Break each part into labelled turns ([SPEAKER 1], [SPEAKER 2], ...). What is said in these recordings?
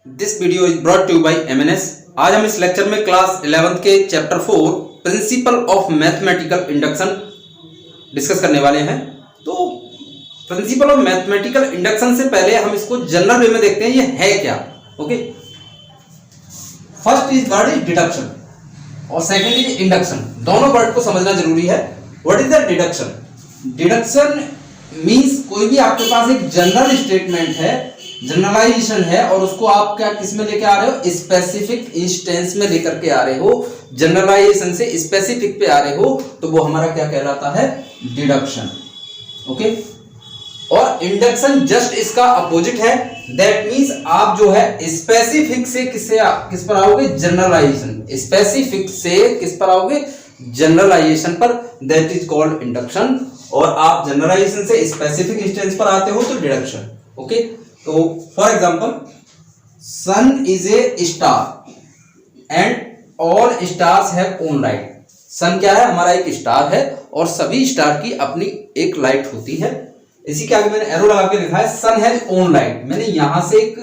[SPEAKER 1] This video is brought to by MNS। आज हम इस लेक्चर में क्लास 11th के chapter 4 principle of mathematical induction discuss करने वाले हैं। तो प्रिंसिपल ऑफ मैथमेटिकल इंडक्शन से पहले हम इसको जनरल वे में देखते हैं, ये है क्या। Okay, first is word is deduction और सेकंड इज इंडक्शन। दोनों वर्ड को समझना जरूरी है। What is the deduction? Deduction means कोई भी आपके पास एक जनरल स्टेटमेंट है, जनरलाइजेशन है, और उसको आप क्या किस में लेके आ रहे हो? स्पेसिफिक इंस्टेंस में लेकर के आ रहे हो। जनरलाइजेशन से स्पेसिफिक पे आ रहे हो तो वो हमारा क्या कहलाता है? डिडक्शन। ओके, और इंडक्शन जस्ट इसका अपोजिट है। दैट मींस आप जो है स्पेसिफिक से किस पर आओगे? जनरलाइजेशन। स्पेसिफिक से किस पर आओगे? जनरलाइजेशन पर। That is called induction. और आप जनरलाइजेशन से स्पेसिफिक इंस्टेंस पर आते हो तो डिडक्शन। ओके, तो for example sun is a star and all stars have own light. Sun क्या है? हमारा एक स्टार है और सभी स्टार की अपनी एक लाइट होती है। इसी के आगे मैंने एरो लगा के लिखा है सन हैज ओन लाइट। मैंने यहां से एक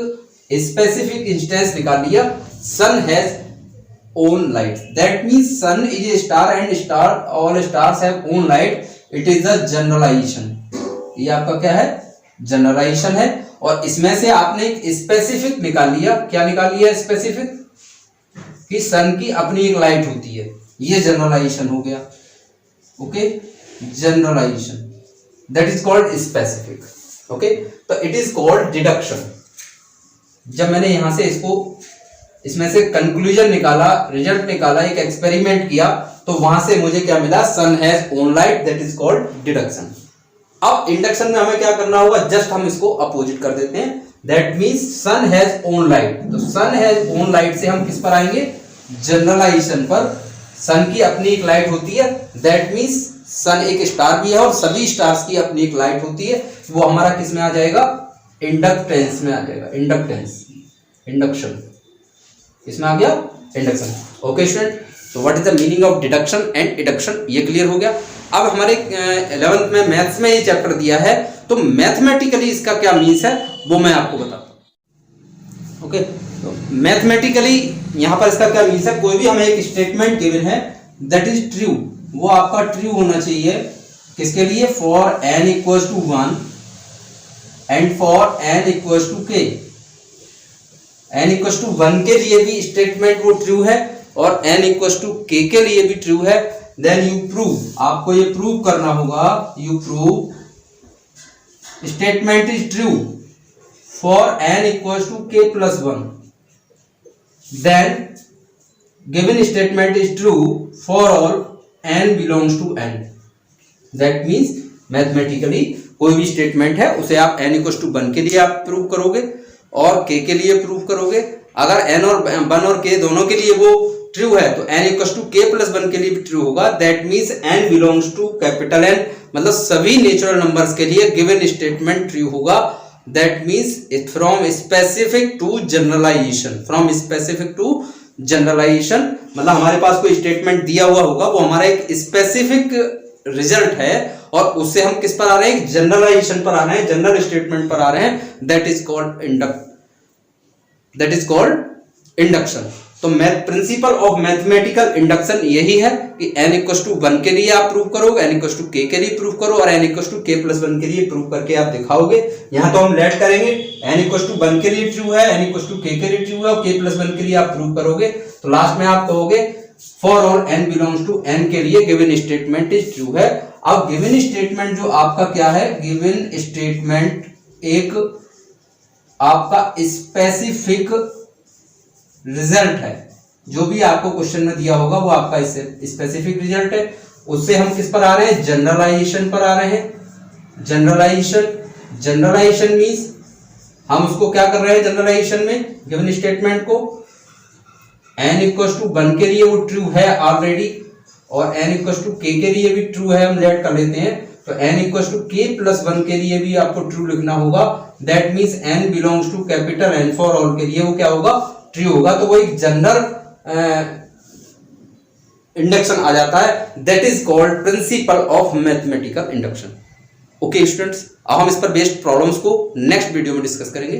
[SPEAKER 1] स्पेसिफिक इंस्टेंस निकाल लिया, sun has own light. That means sun is a star and star all stars have own light. It is the generalisation. ये आपका क्या है? जनरलाइजेशन है। और इसमें से आपने एक स्पेसिफिक निकाल लिया। क्या निकाल लिया? स्पेसिफिक कि सन की अपनी एक लाइट होती है। ये जनरलाइजेशन हो गया। Okay, generalisation that is called specific. Okay, तो इट इज कॉल्ड डिडक्शन। जब मैंने यहां से इसमें से कंक्लूजन निकाला, रिजल्ट निकाला, एक एक्सपेरिमेंट किया, तो वहां से मुझे क्या मिला? Sun has own light. That is called deduction. अब इंडक्शन में हमें क्या करना होगा? जस्ट हम इसको अपोजिट कर देते हैं। That means sun has own light. तो सन हैज ओन लाइट से हम किस पर आएंगे? जनरलाइजेशन पर। सन की अपनी एक लाइट होती है। दैट मींस सन एक स्टार भी है और सभी स्टार्स की अपनी एक लाइट होती है। वो हमारा किस में आ जाएगा? इंडक्टेंस में आ जाएगा। इंडक्टेंस, इंडक्शन इसमें आ गया इंडक्शन। ओके स्टूडेंट, तो what is the meaning of deduction and induction? ये क्लियर हो गया। अब हमारे 11th में मैथ्स में ये चैप्टर दिया है, तो मैथमेटिकली इसका क्या मीन्स है वो मैं आपको बताता हूं। ओके, तो मैथमेटिकली यहां पर इसका क्या मीन्स है? कोई भी हमें एक स्टेटमेंट गिवन है दैट इज ट्रू, वो आपका ट्रू होना चाहिए। किसके लिए? For n equals to 1 and for n equals to k। n equals to 1 के लिए भी स्टेटमेंट वो ट्रू है और n इक्वल्स टू k के लिए भी ट्रू है। देन यू प्रूव, आपको ये प्रूव करना होगा। You prove statement is true for n equals to k plus 1। Then given statement is true for all n belongs to n। That means mathematically कोई भी स्टेटमेंट है उसे आप n इक्वल्स टू 1 के लिए आप प्रूव करोगे और k के लिए प्रूव करोगे। अगर n और 1 और k दोनों के लिए वो ट्रू है तो n equals to k plus 1 के लिए भी ट्रू होगा। That means n belongs to capital N, मतलब सभी नेचुरल नंबर्स के लिए गिवन स्टेटमेंट ट्रू होगा। That means from specific to generalisation. From specific to generalisation मतलब हमारे पास कोई स्टेटमेंट दिया हुआ होगा, वो हमारा एक स्पेसिफिक रिजल्ट है और उससे हम किस पर आ रहे हैं? जनरलाइजेशन पर आ रहे हैं, जनरल स्टेटमेंट पर आ रहे हैं। That is called induction. तो प्रिंसिपल ऑफ मैथमेटिकल इंडक्शन यही है कि n इक्वल्स टू 1 के लिए आप प्रूव करोगे, n इक्वल्स टू k के लिए प्रूव करो और n equals to k plus 1 के लिए प्रूव करके आप दिखाओगे। यहां तो हम लेट करेंगे, n इक्वल्स टू 1 के लिए ट्रू है, n इक्वल्स टू k के लिए ट्रू है और k प्लस 1 के लिए आप प्रूव करोगे। तो लास्ट में आप कहोगे for all n belongs to n के लिए गिवन स्टेटमेंट इज ट्रू है। अब गिवन स्टेटमेंट जो आपका क्या है? गिवन स्टेटमेंट एक आपका स्पेसिफिक रिजल्ट है। जो भी आपको क्वेश्चन में दिया होगा वो आपका स्पेसिफिक रिजल्ट है। उससे हम किस पर आ रहे हैं? जनरलाइजेशन पर आ रहे हैं। जनरलाइजेशन मींस हम उसको क्या कर रहे हैं? जनरलाइजेशन में गिवन स्टेटमेंट को n इक्वल्स टू 1 के लिए वो ट्रू है ऑलरेडी और n इक्वल्स टू k के लिए भी ट्रू है। हम लेट कर लेते हैं, तो n equals to k plus 1 के लिए भी आपको ट्रू लिखना होगा। That means n belongs to capital N for all के लिए वो क्या होगा? ट्रू होगा। तो वो एक जनरल इंडक्शन आ जाता है। That is called principal of mathematical induction. Okay students, अब हम इस पर बेस्ड प्रॉब्लम्स को नेक्स्ट वीडियो में डिस्कस करेंगे।